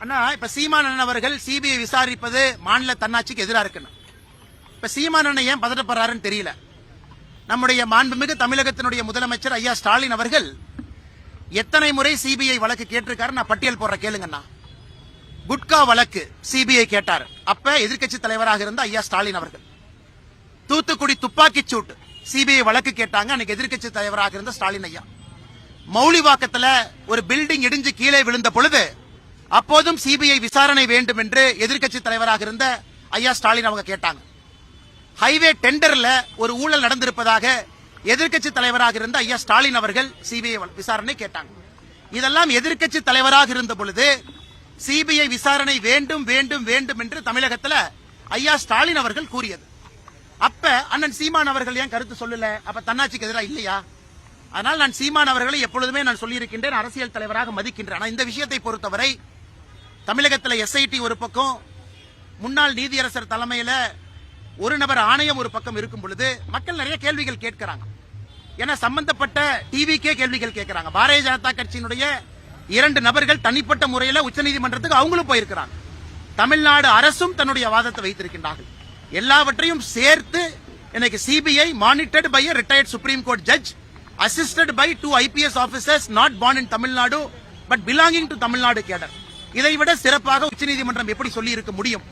அண்ணா, இப்ப சீமானன் அவர்கள் சிபிஐ விசாரிப்பது மாநில தன்னாட்சிக்கு எதிராக இருக்குன்னு. இப்ப சீமானன் ஏன் பதட்டப்படுறாருன்னு தெரியல. நம்முடைய மாண்புமிகு தமிழகத்தினுடைய முதலமைச்சர் ஐயா ஸ்டாலின் அவர்கள் எத்தனை முறை சிபிஐ வழக்கு கேட்டிருக்காரு, நான் பட்டியல் போடுற கேளுங்கண்ணா. குட்கா வழக்கு சிபிஐ கேட்டார், அப்ப எதிர்க்கட்சி தலைவராக இருந்த ஐயா ஸ்டாலின் அவர்கள். தூத்துக்குடி துப்பாக்கி சூட்டு சிபிஐ வழக்கு கேட்டாங்க, அன்னைக்கு எதிர்க்கட்சி தலைவராக இருந்த ஸ்டாலின் ஐயா. மௌலிவாக்கத்துல ஒரு பில்டிங் இடிஞ்சு கீழே விழுந்த பொழுது அப்போதும் சிபிஐ விசாரணை வேண்டும் என்று எதிர்க்கட்சி தலைவராக இருந்த ஐயா ஸ்டாலின் அவங்க கேட்டாங்க. ஹைவே டெண்டர்ல ஒரு ஊழல் நடந்திருப்பதாக எதிர்க்கட்சி தலைவராக இருந்த ஐயா ஸ்டாலின் அவர்கள் சிபிஐ விசாரணை கேட்டாங்க. இதெல்லாம் எதிர்க்கட்சி தலைவராக இருந்த பொழுது சிபிஐ விசாரணை வேண்டும் வேண்டும் வேண்டும் என்று தமிழகத்தில் ஐயா ஸ்டாலின் அவர்கள் கூறியது. அப்ப அண்ணன் சீமான் அவர்கள் ஏன் கருத்து சொல்லல? அப்ப தன்னாட்சிக்கு எதிராக இல்லையா? அதனால் நான் சீமான் அவர்களை எப்பொழுதுமே நான் சொல்லியிருக்கின்றேன், அரசியல் தலைவராக மதிக்கின்றேன். ஆனால் இந்த விஷயத்தை பொறுத்தவரை தமிழகத்தில் எஸ்ஐடி ஒரு பக்கம், முன்னாள் நீதியரசர் தலைமையில் ஒரு நபர் ஆணையம் ஒரு பக்கம் இருக்கும் பொழுது மக்கள் நிறைய கேள்விகள் கேட்கிறாங்க. ஏன்னா சம்பந்தப்பட்ட டிவிக்கே கேள்விகள் கேட்கிறாங்க. பாரதிய ஜனதா கட்சியினுடைய 2 நபர்கள் தனிப்பட்ட முறையில் உச்சநீதிமன்றத்துக்கு அவங்களும் போயிருக்கிறாங்க. தமிழ்நாடு அரசும் தன்னுடைய வாதத்தை வைத்திருக்கின்றார்கள். எல்லாவற்றையும் சேர்த்து இன்னைக்கு CBI monitored by a retired Supreme Court judge assisted by 2 IPS officers not born in Tamil Nadu but belonging to Tamil Nadu cadre. இதைவிட சிறப்பாக உச்சநீதிமன்றம் எப்படி சொல்லி இருக்க முடியும்?